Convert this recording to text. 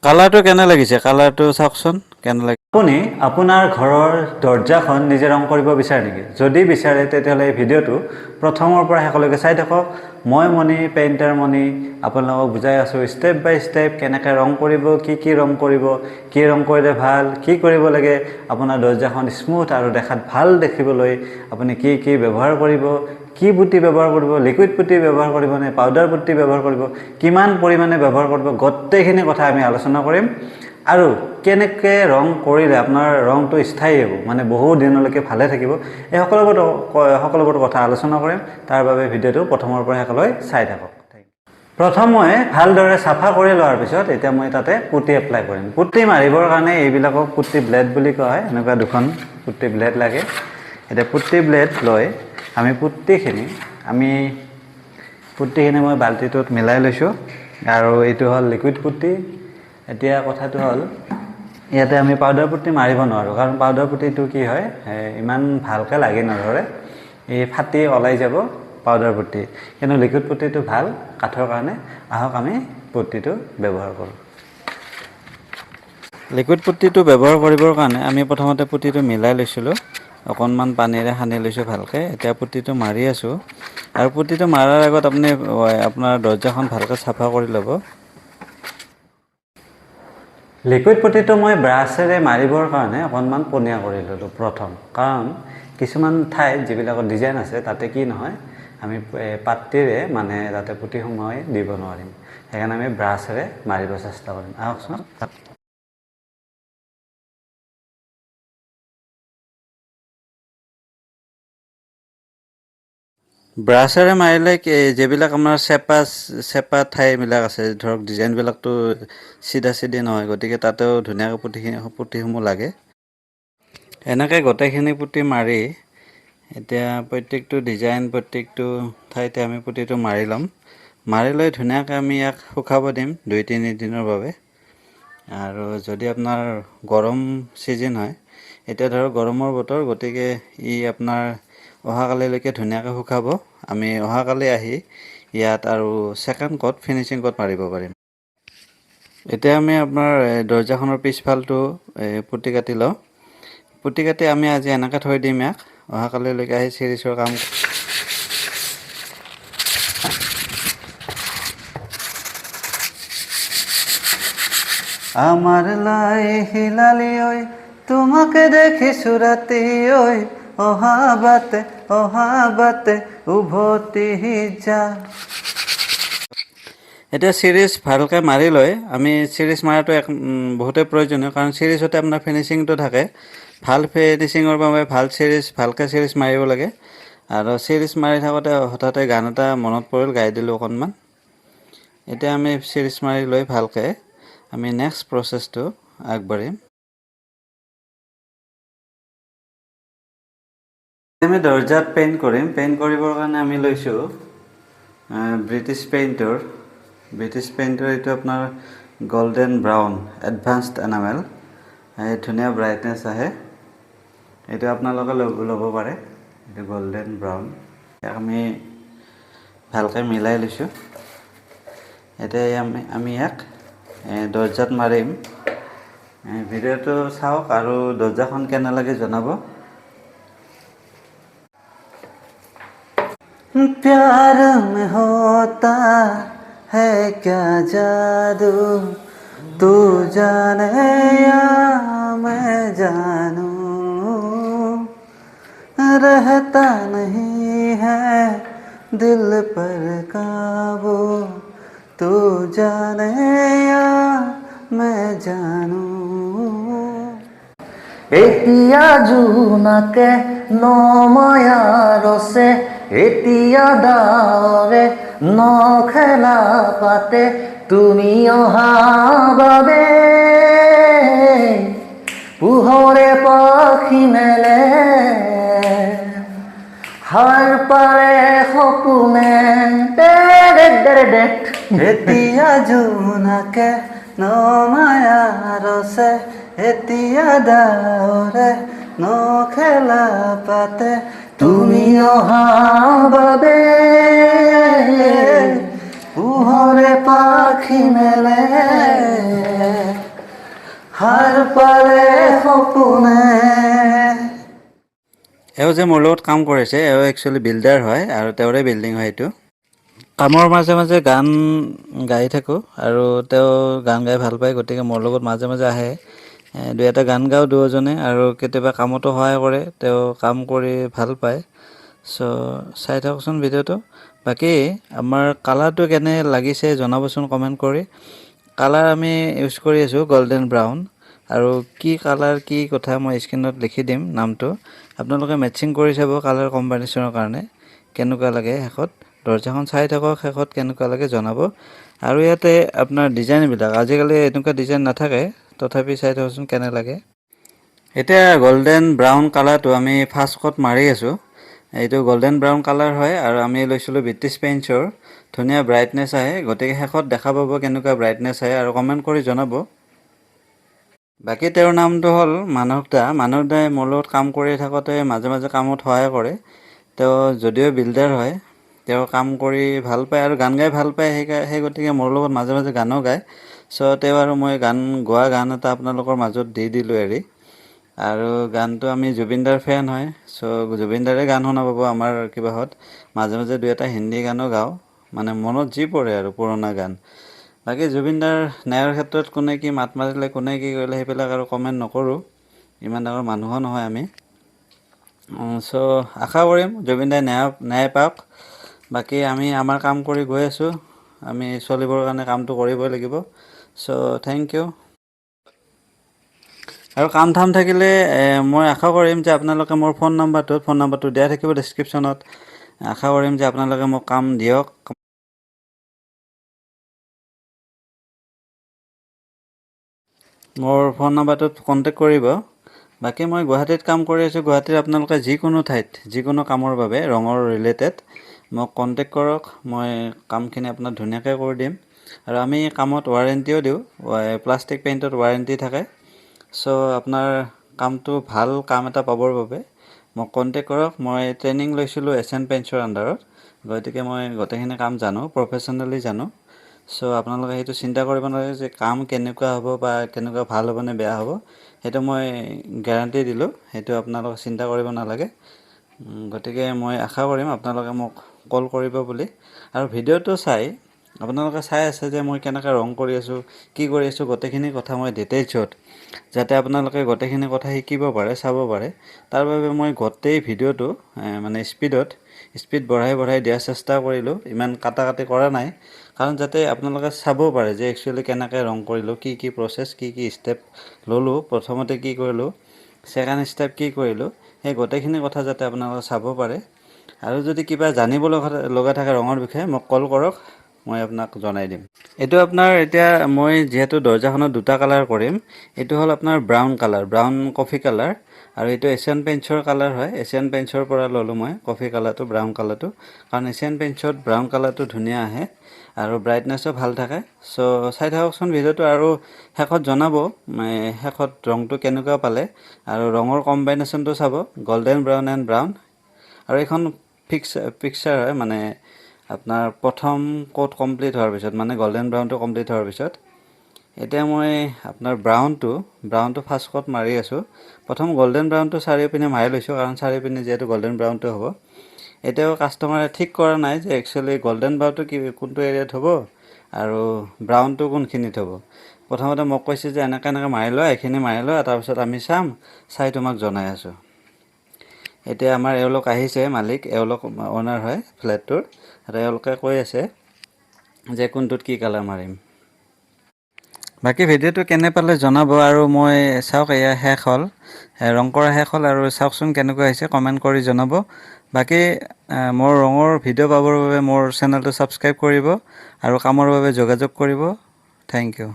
কালাৰটো কেনে লাগিছে কালাৰটো চাওকচোন কেনে লাগে আপুনি আপোনাৰ ঘৰৰ দৰ্জাখন নিজে ৰং কৰিব বিচাৰে নেকি যদি বিচাৰে তেতিয়াহ'লে এই ভিডিঅ'টো প্ৰথমৰ পৰা শেষলৈকে চাই থাকক মই মনি পেইণ্টাৰ মনি আপোনালোকক বুজাই আছোঁ ষ্টেপ বাই ষ্টেপ কেনেকৈ ৰং কৰিব কি ৰং কৰিব কি ৰং কৰিলে ভাল কি কৰিব লাগে আপোনাৰ দৰ্জাখন স্মুথ আৰু দেখাত ভাল দেখিবলৈ আপুনি কি ব্যৱহাৰ কৰিব কি পুটি ব্যৱহাৰ কৰিব লিকুইড পুটি ব্যৱহাৰ কৰিব নে পাউডাৰ পুটি ব্যৱহাৰ কৰিব কিমান পৰিমাণে ব্যৱহাৰ কৰিব গোটেইখিনি কথা আমি আলোচনা কৰিম আৰু কেনেকৈ ৰং কৰিলে আপোনাৰ ৰংটো স্থায়ী হ'ব মানে বহু দিনলৈকে ভালে থাকিব এই সকলোবোৰ কথা আলোচনা কৰিম তাৰ বাবে ভিডিঅ'টো প্ৰথমৰ পৰা শেষলৈ চাই থাকক প্ৰথম মই ভালদৰে চাফা কৰি লোৱাৰ পিছত এতিয়া মই তাতে পুটি এপ্লাই কৰিম পুটি মাৰিবৰ কাৰণে এইবিলাকক পুটি ব্লেড বুলি কোৱা হয় এনেকুৱা দুখন পুটি ব্লেড লাগে এতিয়া পুটি ব্লেড লৈ আমি পুটিখিনি মই বাল্টিটোত মিলাই লৈছোঁ আৰু এইটো হ'ল লিকুইড পুটি এতিয়া কথাটো হ'ল ইয়াতে আমি পাউডাৰ পুটি মাৰিব নোৱাৰোঁ কাৰণ পাউডাৰ পুটিটো কি হয় ইমান ভালকৈ লাগি নধৰে এই ফাটি ওলাই যাব পাউডাৰ পুটি কিন্তু লিকুইড পুটিটো ভাল কাঠৰ কাৰণে আহক আমি পুটিটো ব্যৱহাৰ কৰোঁ লিকুইড পুটিটো ব্যৱহাৰ কৰিবৰ কাৰণে আমি প্ৰথমতে পুটিটো মিলাই লৈছিলোঁ অকণমান পানীৰে সানি লৈছোঁ ভালকৈ এতিয়া পুটিটো মাৰি আছোঁ আৰু পুটিটো মাৰাৰ আগত আপুনি আপোনাৰ দৰ্জাখন ভালকৈ চাফা কৰি ল'ব লিকুইড পুটিটো মই ব্ৰাছেৰে মাৰিবৰ কাৰণে অকণমান পনীয়া কৰি ল'লোঁ প্ৰথম কাৰণ কিছুমান ঠাইত যিবিলাকৰ ডিজাইন আছে তাতে কি নহয় আমি পাত্তিৰে মানে তাতে পুটি সোমাই দিব নোৱাৰিম সেইকাৰণে আমি ব্ৰাছেৰে মাৰিব চেষ্টা কৰিম আহকচোন ব্ৰাছেৰে মাৰিলে যিবিলাক আমাৰ চেপা ঠাইবিলাক আছে ধৰক ডিজাইনবিলাকতো চিধা নহয় গতিকে তাতেও ধুনীয়াকৈ পুটিসমূহ লাগে এনেকৈ গোটেইখিনি পুটি মাৰি এতিয়া প্ৰত্যেকটো ডিজাইন প্ৰত্যেকটো ঠাইতে আমি পুটিটো মাৰি ল'ম মাৰি লৈ ধুনীয়াকৈ আমি ইয়াক শুকাব দিম 2-3 দিনৰ বাবে আৰু যদি আপোনাৰ গৰম ছিজন হয় এতিয়া ধৰক গৰমৰ বতৰ গতিকে ই আপোনাৰ অহাকালিলৈকে ধুনীয়াকৈ শুকাব আমি অহাকালি আহি ইয়াত আৰু ছেকেণ্ড কোট ফিনিচিং কোট মাৰিব পাৰিম এতিয়া আমি আপোনাৰ দৰ্জাখনৰ পিছফালটো পুটি কাটি লওঁ পুটি কাটি আমি আজি এনেকৈ থৈ দিম ইয়াক অহাকালিলৈকে আহি চিৰিজৰ কাম আমাৰ লাই হিলালি ওই তোমাকে দেখিছো ৰাতি ওই অহাবাতে উভতি যা এতিয়া চিৰিজ ভালকৈ মাৰি লৈ আমি চিৰিজ মাৰাটো বহুতেই প্ৰয়োজনীয় কাৰণ চিৰিজতে আপোনাৰ ফিনিচিংটো থাকে ভাল ফিনিচিঙৰ বাবে ভালকৈ চিৰিজ মাৰিব লাগে আৰু চিৰিজ মাৰি থাকোঁতে হঠাতে গান এটা মনত পৰিল গাই দিলোঁ অকণমান এতিয়া আমি চিৰিজ মাৰি লৈ ভালকৈ আমি নেক্সট প্ৰচেছটো আগবাঢ়িম আমি দৰ্জাত পেইণ্ট কৰিম পেইণ্ট কৰিবৰ কাৰণে আমি লৈছোঁ ব্ৰিটিছ পেইণ্টৰ এইটো আপোনাৰ গোল্ডেন ব্ৰাউন এডভান্সড এনামেল এই ধুনীয়া ব্ৰাইটনেছ আহে এইটো আপোনালোকে ল'ব পাৰে এইটো গোল্ডেন ব্ৰাউন ইয়াক আমি ভালকৈ মিলাই লৈছোঁ এতিয়া আমি ইয়াক দৰ্জাত মাৰিম ভিডিঅ'টো চাওক আৰু দৰ্জাখন কেনে লাগে জনাব प्यार में होता है क्या जादू तू जाने या मैं जानूं रहता नहीं है दिल पर काबू तू जाने या मैं जानूं এতিয়া জোনাকে নময়া ৰসে এতিয়া ডাৱৰে নখেলা পাতে তুমি অহা বাবে পোহৰে পাখি মেলে হাৰ পাৰে সপোনে এতিয়া জোনাকে নময়া ৰসে এতিয়া ডাৱৰে নখেলা পাতে তুমি অহা বাবে পোহৰে পাখি মেলে হাৰ পালে সপোনে। এওঁ যে মোৰ লগত কাম কৰিছে এওঁ একচুৱেলি বিল্ডাৰ হয় আৰু তেওঁৰে বিল্ডিং হয় এইটো। কামৰ মাজে মাজে গান গাই থাকোঁ আৰু তেওঁ গান গাই ভাল পায়, গতিকে মোৰ লগত মাজে মাজে আহে, দুই এটা গান গাওঁ দুয়োজনে আৰু কেতিয়াবা কামতো সহায় কৰে। তেওঁ কাম কৰি ভাল পায়। চ' চাই থাককচোন ভিডিঅ'টো। বাকী আমাৰ কালাৰটো কেনে লাগিছে জনাবচোন কমেণ্ট কৰি। কালাৰ আমি ইউজ কৰি আছোঁ গল্ডেন ব্ৰাউন, আৰু কি কালাৰ কি কথা মই স্ক্ৰীণত লিখি দিম নামটো, আপোনালোকে মেটচিং কৰি চাব কালাৰ কম্বিনেশ্যনৰ কাৰণে কেনেকুৱা লাগে। শেষত দৰ্জাখন চাই থাকক, শেষত কেনেকুৱা লাগে জনাব। আৰু ইয়াতে আপোনাৰ ডিজাইনবিলাক আজিকালি এনেকুৱা ডিজাইন নাথাকে, তথাপি চাই থাকচোন কেনে লাগে। এতিয়া গল্ডেন ব্ৰাউন কালাৰটো আমি ফাৰ্ষ্ট ক'ট মাৰি আছোঁ। এইটো গল্ডেন ব্ৰাউন কালাৰ হয় আৰু আমি লৈছিলোঁ ব্ৰিটিছ পেইণ্টছৰ, ধুনীয়া ব্ৰাইটনেছ আহে, গতিকে শেষত দেখা পাব কেনেকুৱা ব্ৰাইটনেছ আহে আৰু কমেণ্ট কৰি জনাব। বাকী তেওঁৰ নামটো হ'ল মানস দা। মানস দাই মোৰ লগত কাম কৰি থাকোঁতে মাজে মাজে কামত সহায় কৰে। তেওঁ যদিও বিল্ডাৰ হয়, তেওঁ কাম কৰি ভাল পায় আৰু গান গাই ভাল পায়, সেই গতিকে মোৰ লগত মাজে মাজে গানো গায়। চ' তেওঁ আৰু মই গোৱা গান এটা আপোনালোকৰ মাজত দি দিলোঁ এৰি। আৰু গানটো আমি জুবিনদাৰ ফেন হয়, চ' জুবিনদাৰে গান শুনা পাব আমাৰ কিবাহত। মাজে মাজে দুই এটা হিন্দী গানো গাওঁ, মানে মনত যি পৰে আৰু পুৰণা গান। বাকী জুবিনদাৰ ন্যায়ৰ ক্ষেত্ৰত কোনে কি মাত মাতিলে, কোনে কি কৰিলে সেইবিলাক আৰু কমেণ্ট নকৰোঁ, ইমান ডাঙৰ মানুহো নহয় আমি। চ' আশা কৰিম জুবিনদাই ন্যায় পাওক। বাকী আমি আমাৰ কাম কৰি গৈ আছোঁ, আমি চলিবৰ কাৰণে কামটো কৰিবই লাগিব। চ' থেংক ইউ। আৰু কাম ধাম থাকিলে মই আশা কৰিম যে আপোনালোকে মোৰ ফোন নাম্বাৰটো দিয়া থাকিব ডেছক্ৰিপশ্যনত। আশা কৰিম যে আপোনালোকে মোক কাম দিয়ক। মোৰ ফোন নাম্বাৰটোত কণ্টেক্ট কৰিব। বাকী মই গুৱাহাটীত কাম কৰি আছোঁ। গুৱাহাটীৰ আপোনালোকে যিকোনো ঠাইত যিকোনো কামৰ বাবে ৰঙৰ ৰিলেটেড মোক কণ্টেক্ট কৰক, মই কামখিনি আপোনাক ধুনীয়াকৈ কৰি দিম। আৰু আমি কামত ৱাৰেণ্টিও দিওঁ, প্লাষ্টিক পেইণ্টত ৱাৰেণ্টি থাকে। চ' আপোনাৰ কামটো ভাল কাম এটা পাবৰ বাবে মোক কণ্টেক্ট কৰক। মই ট্ৰেইনিং লৈছিলোঁ এছিয়ান পেইণ্টছৰ আণ্ডাৰত, গতিকে মই গোটেইখিনি কাম জানো, প্ৰফেশ্যনেলি জানো। চ' আপোনালোকে সেইটো চিন্তা কৰিব নালাগে যে কাম কেনেকুৱা হ'ব বা কেনেকুৱা ভাল হ'ব নে বেয়া হ'ব, সেইটো মই গেৰাণ্টি দিলোঁ, সেইটো আপোনালোকে চিন্তা কৰিব নালাগে। গতিকে মই আশা কৰিম আপোনালোকে মোক কল কৰিব বুলি। আৰু ভিডিঅ'টো আপোনালোকে চাই আছে যে মই কেনেকৈ ৰং কৰি আছোঁ, কি কৰি আছোঁ, গোটেইখিনি কথা মই ডিটেইলছত, যাতে আপোনালোকে গোটেইখিনি কথা শিকিব পাৰে, চাব পাৰে, তাৰ বাবে মই গোটেই ভিডিঅ'টো মানে স্পীড বঢ়াই দিয়াৰ চেষ্টা কৰিলোঁ। ইমান কাটি কৰা নাই, কাৰণ যাতে আপোনালোকে চাব পাৰে যে একচুৱেলি কেনেকৈ ৰং কৰিলোঁ, কি কি প্ৰচেছ, কি কি ষ্টেপ ল'লোঁ, প্ৰথমতে কি কৰিলোঁ, ছেকেণ্ড ষ্টেপ কি কৰিলোঁ, সেই গোটেইখিনি কথা যাতে আপোনালোকে চাব পাৰে। আৰু যদি কিবা জানিব লগা থাকে ৰঙৰ বিষয়ে মোক কল কৰক, মই আপোনাক জনাই দিম। এইটো আপোনাৰ এতিয়া মই যিহেতু দৰ্জাখনত দুটা কালাৰ কৰিম, এইটো হ'ল আপোনাৰ brown colour, brown coffee colour, আৰু এইটো এছিয়ান পেইণ্টছৰ কালাৰ হয়। এছিয়ান পেইণ্টছৰ পৰা ল'লোঁ মই কফি কালাৰটো, ব্ৰাউন কালাৰটো, কাৰণ এছিয়ান পেইণ্টছত ব্ৰাউন কালাৰটো ধুনীয়া আহে আৰু ব্ৰাইটনেছো ভাল থাকে। চ' চাই থাককচোন ভিডিঅ'টো, আৰু শেষত জনাব শেষত ৰংটো কেনেকুৱা পালে, আৰু ৰঙৰ কম্বিনেশ্যনটো চাব, গল্ডেন ব্ৰাউন এণ্ড ব্ৰাউন। আৰু এইখন পিকচাৰ হয়, মানে আপোনাৰ প্ৰথম কোট কমপ্লিট হোৱাৰ পিছত, মানে গল্ডেন ব্ৰাউনটো কমপ্লিট হোৱাৰ পিছত। এতিয়া মই আপোনাৰ ব্ৰাউনটো ফাৰ্ষ্ট কোট মাৰি আছোঁ। প্ৰথম গল্ডেন ব্ৰাউনটো চাৰিওপিনে মাৰি লৈছোঁ, কাৰণ চাৰিওপিনে যিহেতু গল্ডেন ব্ৰাউনটো হ'ব। এতিয়াও কাষ্টমাৰে ঠিক কৰা নাই যে একচুৱেলি গল্ডেন ব্ৰাউনটো কোনটো এৰিয়াত হ'ব আৰু ব্ৰাউনটো কোনখিনিত হ'ব। প্ৰথমতে মোক কৈছে যে এনেকৈ মাৰি লোৱা, এইখিনি মাৰি লোৱা, তাৰপিছত আমি চাই তোমাক জনাই আছোঁ। এতিয়া আমাৰ এওঁলোক আহিছে, মালিক এওঁলোক অ'নাৰ হয় ফ্লেটটোৰ, আৰু এওঁলোকে কৈ আছে যে কোনটোত কি কালাৰ মাৰিম। বাকী ভিডিঅ'টো কেনে পালে জনাব। আৰু মই চাওক এয়া শেষ হ'ল, ৰং কৰা শেষ হ'ল, আৰু চাওকচোন কেনেকুৱা হৈছে, কমেণ্ট কৰি জনাব। বাকী মোৰ ৰঙৰ ভিডিঅ' পাবৰ বাবে মোৰ চেনেলটো ছাবস্ক্ৰাইব কৰিব আৰু কামৰ বাবে যোগাযোগ কৰিব। Thank U.